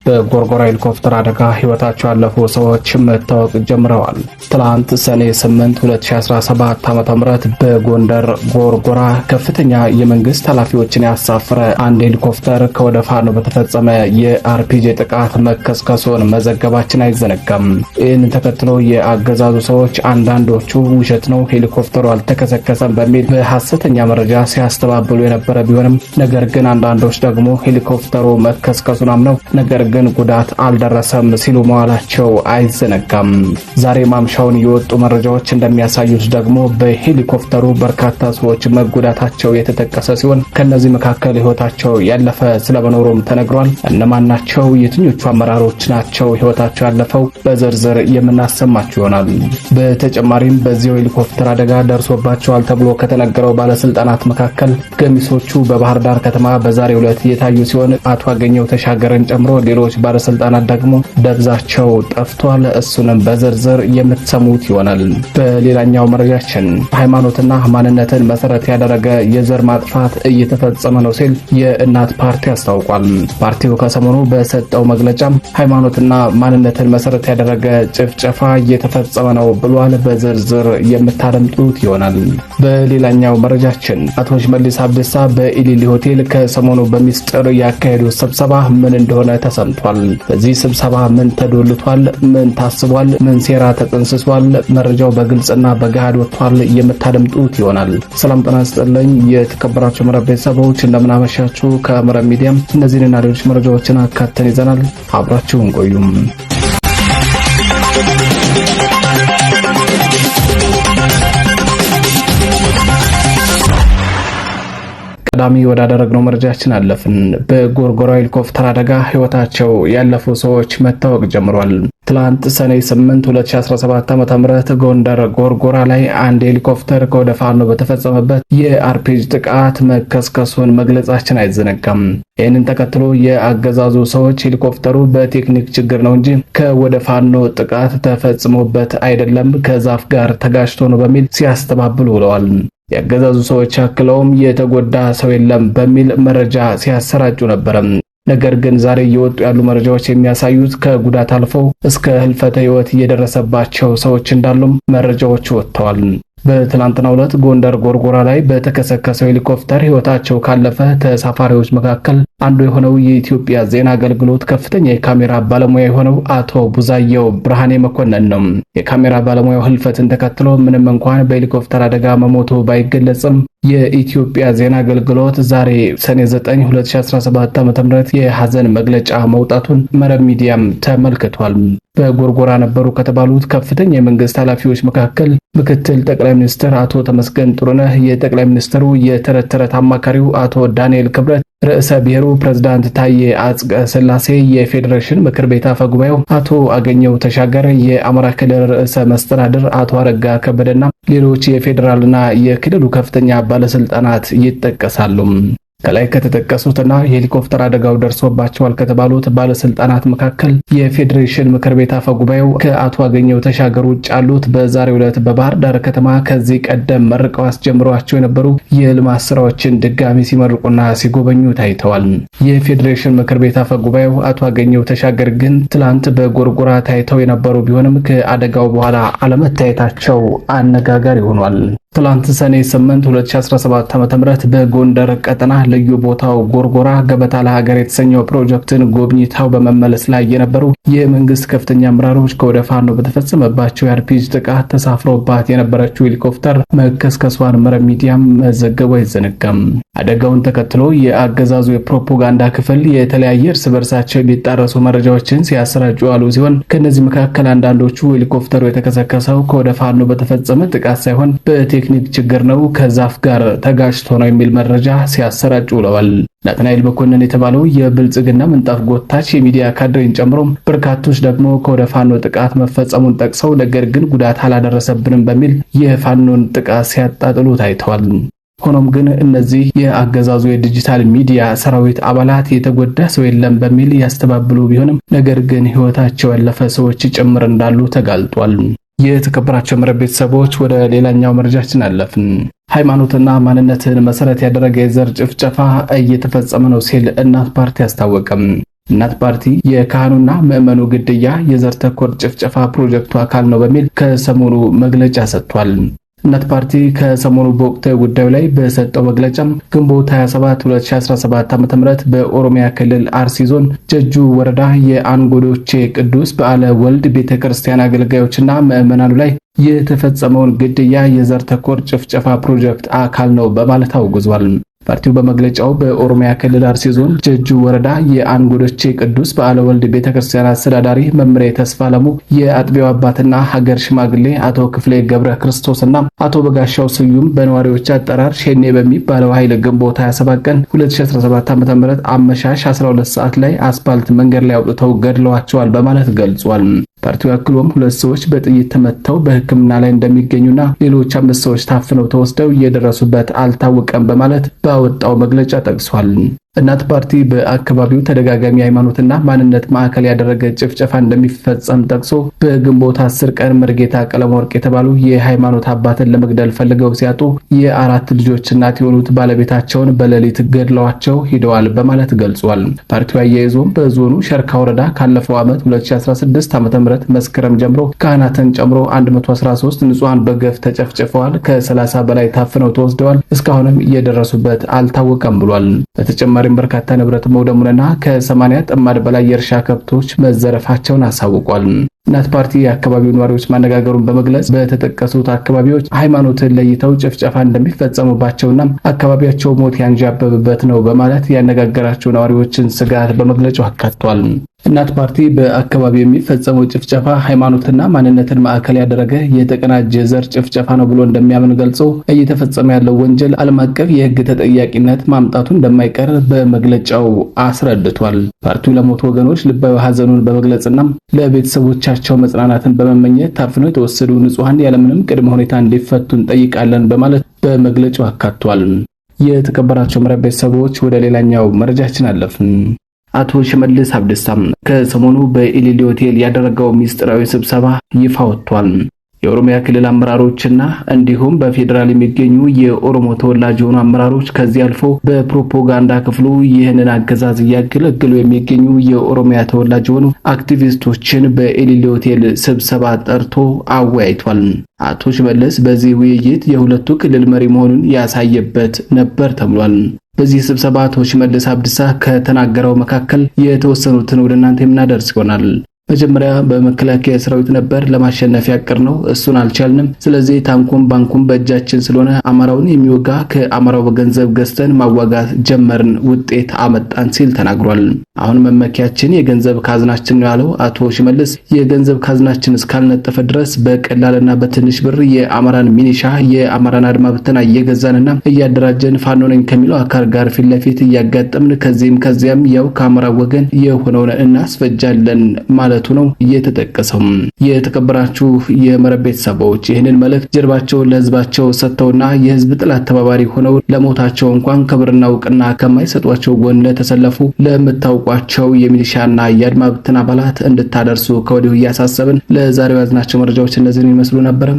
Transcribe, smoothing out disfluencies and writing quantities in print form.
በጎርጎራ ሄሊኮፕተር አደጋ ህይወታቸው ያለፉ ሰዎች መታወቅ ጀምረዋል። ትላንት ሰኔ 8 2017 ዓ.ም በጎንደር ጎርጎራ ከፍተኛ የመንግስት ኃላፊዎችን ያሳፈረ አንድ ሄሊኮፕተር ከወደ ፋኖ በተፈጸመ የአርፒጂ ጥቃት መከስከሱን መዘገባችን አይዘነጋም። ይህንን ተከትሎ የአገዛዙ ሰዎች አንዳንዶቹ ውሸት ነው ሄሊኮፕተሩ አልተከሰከሰም በሚል በሐሰተኛ መረጃ ሲያስተባብሉ የነበረ ቢሆንም ነገር ግን አንዳንዶች ደግሞ ሄሊኮፕተሩ መከስከሱን አምነው ነገር ግን ጉዳት አልደረሰም ሲሉ መዋላቸው አይዘነጋም። ዛሬ ማምሻውን የወጡ መረጃዎች እንደሚያሳዩት ደግሞ በሄሊኮፕተሩ በርካታ ሰዎች መጎዳታቸው የተጠቀሰ ሲሆን ከነዚህ መካከል ህይወታቸው ያለፈ ስለመኖሩም ተነግሯል። እነማን ናቸው? የትኞቹ አመራሮች ናቸው ህይወታቸው ያለፈው? በዝርዝር የምናሰማችሁ ይሆናል። በተጨማሪም በዚህ ሄሊኮፕተር አደጋ ደርሶባቸዋል ተብሎ ከተነገረው ባለስልጣናት መካከል ገሚሶቹ በባህር ዳር ከተማ በዛሬው ዕለት የታዩ ሲሆን አቶ አገኘው ተሻገርን ጨምሮ ሌሎች ባለስልጣናት ደግሞ ደብዛቸው ጠፍቷል። እሱንም በዝርዝር የምትሰሙት ይሆናል። በሌላኛው መረጃችን ሃይማኖትና ማንነትን መሰረት ያደረገ የዘር ማጥፋት እየተፈጸመ ነው ሲል የእናት ፓርቲ አስታውቋል። ፓርቲው ከሰሞኑ በሰጠው መግለጫ ሃይማኖትና ማንነትን መሰረት ያደረገ ጭፍጨፋ እየተፈጸመ ነው ብሏል። በዝርዝር የምታደምጡት ይሆናል። በሌላኛው መረጃችን አቶ ሽመልስ አብዲሳ በኢሊሊ ሆቴል ከሰሞኑ በሚስጥር ያካሄዱት ስብሰባ ምን እንደሆነ ተሰምቷል። በዚህ ስብሰባ ምን ተዶልቷል? ምን ታስቧል? ምን ሴራ ተጠንስሷል? መረጃው በግልጽና በገሃድ ወጥቷል። የምታደምጡት ይሆናል። ሰላም ጤና ይስጥልኝ የተከበራችሁ መረብ ቤተሰቦች እንደምን አመሻችሁ። ከመረብ ሚዲያም እነዚህንና ሌሎች መረጃዎችን አካተን ይዘናል። አብራችሁን ቆዩም። ቀዳሚ ወዳደረግነው መረጃችን አለፍን። በጎርጎራ ሄሊኮፕተር አደጋ ህይወታቸው ያለፉ ሰዎች መታወቅ ጀምሯል። ትላንት ሰኔ 8 2017 ዓ.ም ጎንደር ጎርጎራ ላይ አንድ ሄሊኮፕተር ከወደ ፋኖ በተፈጸመበት የአርፒጂ ጥቃት መከስከሱን መግለጻችን አይዘነጋም። ይህንን ተከትሎ የአገዛዙ ሰዎች ሄሊኮፕተሩ በቴክኒክ ችግር ነው እንጂ ከወደ ፋኖ ጥቃት ተፈጽሞበት አይደለም ከዛፍ ጋር ተጋጭቶ ነው በሚል ሲያስተባብሉ ውለዋል። የአገዛዙ ሰዎች አክለውም የተጎዳ ሰው የለም በሚል መረጃ ሲያሰራጩ ነበር። ነገር ግን ዛሬ እየወጡ ያሉ መረጃዎች የሚያሳዩት ከጉዳት አልፈው እስከ ህልፈተ ህይወት እየደረሰባቸው ሰዎች እንዳሉም መረጃዎች ወጥተዋል። በትናንትናው ዕለት ጎንደር ጎርጎራ ላይ በተከሰከሰው ሄሊኮፕተር ህይወታቸው ካለፈ ተሳፋሪዎች መካከል አንዱ የሆነው የኢትዮጵያ ዜና አገልግሎት ከፍተኛ የካሜራ ባለሙያ የሆነው አቶ ቡዛየው ብርሃኔ መኮንን ነው። የካሜራ ባለሙያው ህልፈትን ተከትሎ ምንም እንኳን በሄሊኮፕተር አደጋ መሞቱ ባይገለጽም የኢትዮጵያ ዜና አገልግሎት ዛሬ ሰኔ 9 2017 ዓ.ም የሐዘን መግለጫ መውጣቱን መረብ ሚዲያም ተመልክቷል። በጎርጎራ ነበሩ ከተባሉት ከፍተኛ የመንግስት ኃላፊዎች መካከል ምክትል ጠቅላይ ሚኒስትር አቶ ተመስገን ጥሩነህ፣ የጠቅላይ ሚኒስትሩ የተረት ተረት አማካሪው አቶ ዳንኤል ክብረት፣ ርዕሰ ብሔሩ ፕሬዝዳንት ታዬ አጽቀ ሥላሴ፣ የፌዴሬሽን ምክር ቤት አፈ ጉባኤው አቶ አገኘው ተሻገር፣ የአማራ ክልል ርዕሰ መስተዳድር አቶ አረጋ ከበደና ሌሎች የፌዴራልና የክልሉ ከፍተኛ ባለስልጣናት ይጠቀሳሉ። ከላይ ከተጠቀሱትና የሄሊኮፕተር አደጋው ደርሶባቸዋል ከተባሉት ባለስልጣናት መካከል የፌዴሬሽን ምክር ቤት አፈ ጉባኤው ከአቶ አገኘው ተሻገር ውጭ ያሉት በዛሬው ዕለት በባህር ዳር ከተማ ከዚህ ቀደም መርቀው አስጀምሯቸው የነበሩ የልማት ስራዎችን ድጋሚ ሲመርቁና ሲጎበኙ ታይተዋል። የፌዴሬሽን ምክር ቤት አፈ ጉባኤው አቶ አገኘው ተሻገር ግን ትላንት በጎርጎራ ታይተው የነበሩ ቢሆንም ከአደጋው በኋላ አለመታየታቸው አነጋጋሪ ሆኗል። ትላንት ሰኔ 8 2017 ዓ.ም በጎንደር ቀጠና ልዩ ቦታው ጎርጎራ ገበታ ለሀገር የተሰኘው ፕሮጀክትን ጎብኝተው በመመለስ ላይ የነበሩ የመንግስት ከፍተኛ አመራሮች ከወደ ፋኖ በተፈጸመባቸው የአርፒጂ ጥቃት ተሳፍሮባት የነበረችው ሄሊኮፕተር መከስከሷን መረብ ሚዲያም መዘገቡ አይዘነጋም። አደጋውን ተከትሎ የአገዛዙ የፕሮፓጋንዳ ክፍል የተለያየ እርስ በርሳቸው የሚጣረሱ መረጃዎችን ሲያሰራጩ ያሉ ሲሆን ከነዚህ መካከል አንዳንዶቹ ሄሊኮፕተሩ የተከሰከሰው ከወደ ፋኖ በተፈጸመ ጥቃት ሳይሆን በቴክኒክ ችግር ነው ከዛፍ ጋር ተጋጭቶ ነው የሚል መረጃ ሲያሰራጩ ውለዋል። ናትናኤል መኮንን የተባለው የብልጽግና ምንጣፍ ጎታች የሚዲያ ካድሬን ጨምሮ በርካቶች ደግሞ ከወደ ፋኖ ጥቃት መፈጸሙን ጠቅሰው ነገር ግን ጉዳት አላደረሰብንም በሚል የፋኖን ጥቃት ሲያጣጥሉ ታይተዋል። ሆኖም ግን እነዚህ የአገዛዙ የዲጂታል ሚዲያ ሰራዊት አባላት የተጎዳ ሰው የለም በሚል ያስተባብሉ ቢሆንም ነገር ግን ህይወታቸው ያለፈ ሰዎች ጭምር እንዳሉ ተጋልጧል። የተከበራቸው መረብ ቤተሰቦች ወደ ሌላኛው መረጃችን አለፍን። ሃይማኖትና ማንነትን መሰረት ያደረገ የዘር ጭፍጨፋ እየተፈጸመ ነው ሲል እናት ፓርቲ አስታወቀም። እናት ፓርቲ የካህኑና ምዕመኑ ግድያ የዘር ተኮር ጭፍጨፋ ፕሮጀክቱ አካል ነው በሚል ከሰሞኑ መግለጫ ሰጥቷል። እናት ፓርቲ ከሰሞኑ በወቅታዊ ጉዳዩ ላይ በሰጠው መግለጫ ግንቦት 27 2017 ዓ.ም በኦሮሚያ ክልል አርሲ ዞን ጀጁ ወረዳ የአንጎዶቼ ቅዱስ በዓለ ወልድ ቤተክርስቲያን አገልጋዮችና ምዕመናኑ ላይ የተፈጸመውን ግድያ የዘር ተኮር ጭፍጨፋ ፕሮጀክት አካል ነው በማለት አውግዟል። ፓርቲው በመግለጫው በኦሮሚያ ክልል አርሲ ዞን ጀጁ ወረዳ የአንጎዶቼ ቅዱስ በዓለ ወልድ ቤተክርስቲያን አስተዳዳሪ መምሬ ተስፋ ለሙ፣ የአጥቢያው አባትና ሀገር ሽማግሌ አቶ ክፍሌ ገብረ ክርስቶስና አቶ በጋሻው ስዩም በነዋሪዎች አጠራር ሼኔ በሚባለው ኃይል ግንቦት 27 ቀን 2017 ዓ.ም አመሻሽ 12 ሰዓት ላይ አስፓልት መንገድ ላይ አውጥተው ገድለዋቸዋል በማለት ገልጿል። ፓርቲው አክሎም 2 ሰዎች በጥይት ተመተው በሕክምና ላይ እንደሚገኙና ሌሎች 5 ሰዎች ታፍነው ተወስደው እየደረሱበት አልታወቀም በማለት ባወጣው መግለጫ ጠቅሷል። እናት ፓርቲ በአካባቢው ተደጋጋሚ ሃይማኖትና ማንነት ማዕከል ያደረገ ጭፍጨፋ እንደሚፈጸም ጠቅሶ በግንቦት 10 ቀን መርጌታ ቀለም ወርቅ የተባሉ የሃይማኖት አባትን ለመግደል ፈልገው ሲያጡ የ4 ልጆች እናት የሆኑት ባለቤታቸውን በሌሊት ገድለዋቸው ሂደዋል በማለት ገልጿል። ፓርቲው አያይዞም በዞኑ ሸርካ ወረዳ ካለፈው ዓመት 2016 ዓ.ም መስከረም ጀምሮ ካህናትን ጨምሮ 113 ንጹሃን በገፍ ተጨፍጭፈዋል፣ ከ30 በላይ ታፍነው ተወስደዋል፣ እስካሁንም እየደረሱበት አልታወቀም ብሏል። በተጨማሪ በርካታ ንብረት መውደሙንና ከ80 ጥማድ በላይ የእርሻ ከብቶች መዘረፋቸውን አሳውቋል። እናት ፓርቲ የአካባቢው ነዋሪዎች ማነጋገሩን በመግለጽ በተጠቀሱት አካባቢዎች ሃይማኖትን ለይተው ጭፍጨፋ እንደሚፈጸሙባቸውና አካባቢያቸው ሞት ያንዣበበበት ነው በማለት ያነጋገራቸው ነዋሪዎችን ስጋት በመግለጫው አካቷል። እናት ፓርቲ በአካባቢው የሚፈጸመው ጭፍጨፋ ሃይማኖትና ማንነትን ማዕከል ያደረገ የተቀናጀ ዘር ጭፍጨፋ ነው ብሎ እንደሚያምን ገልጾ እየተፈጸመ ያለው ወንጀል ዓለም አቀፍ የሕግ ተጠያቂነት ማምጣቱ እንደማይቀር በመግለጫው አስረድቷል። ፓርቲው ለሞቱ ወገኖች ልባዊ ሐዘኑን በመግለጽና ለቤተሰቦቻቸው መጽናናትን በመመኘት ታፍነው የተወሰዱ ንጹሃን ያለምንም ቅድመ ሁኔታ እንዲፈቱ እንጠይቃለን በማለት በመግለጫው አካቷል። የተከበራቸው መረብ ቤተሰቦች ወደ ሌላኛው መረጃችን አለፍን። አቶ ሽመልስ አብዲሳ ከሰሞኑ በኢሊሊ ሆቴል ያደረገው ሚስጥራዊ ስብሰባ ይፋ ወጥቷል። የኦሮሚያ ክልል አመራሮችና እንዲሁም በፌደራል የሚገኙ የኦሮሞ ተወላጅ የሆኑ አመራሮች ከዚህ አልፎ በፕሮፓጋንዳ ክፍሉ ይህንን አገዛዝ እያገለገሉ የሚገኙ የኦሮሚያ ተወላጅ የሆኑ አክቲቪስቶችን በኢሊሊ ሆቴል ስብሰባ ጠርቶ አወያይቷል። አቶ ሽመልስ በዚህ ውይይት የሁለቱ ክልል መሪ መሆኑን ያሳየበት ነበር ተብሏል። በዚህ ስብሰባ አቶ ሽመልስ አብዲሳ ከተናገረው መካከል የተወሰኑትን ወደ እናንተ የምናደርስ ይሆናል። መጀመሪያ በመከላከያ ሰራዊት ነበር ለማሸነፍ ያቀርነው፣ እሱን አልቻልንም። ስለዚህ ታንኩም ባንኩም በእጃችን ስለሆነ አማራውን የሚወጋ ከአማራው በገንዘብ ገዝተን ማዋጋት ጀመርን፣ ውጤት አመጣን ሲል ተናግሯል። አሁን መመኪያችን የገንዘብ ካዝናችን ነው ያለው አቶ ሽመልስ የገንዘብ ካዝናችን እስካልነጠፈ ድረስ በቀላልና በትንሽ ብር የአማራን ሚኒሻ የአማራን አድማ ብተና እየገዛንና እያደራጀን ፋኖ ነኝ ከሚለው አካል ጋር ፊት ለፊት እያጋጠምን ከዚህም ከዚያም ያው ከአማራ ወገን የሆነውን እናስፈጃለን ማለት ነው እየተጠቀሰው። የተከበራችሁ የመረብ ቤተሰቦች ይህንን መልእክት ጀርባቸውን ለህዝባቸው ሰጥተውና የህዝብ ጥላት ተባባሪ ሆነው ለሞታቸው እንኳን ክብርና እውቅና ከማይሰጧቸው ጎን ለተሰለፉ ለምታውቋቸው የሚሊሻና የአድማ ብተና አባላት እንድታደርሱ ከወዲሁ እያሳሰብን ለዛሬው ያዝናቸው መረጃዎች እነዚህን ይመስሉ ነበር።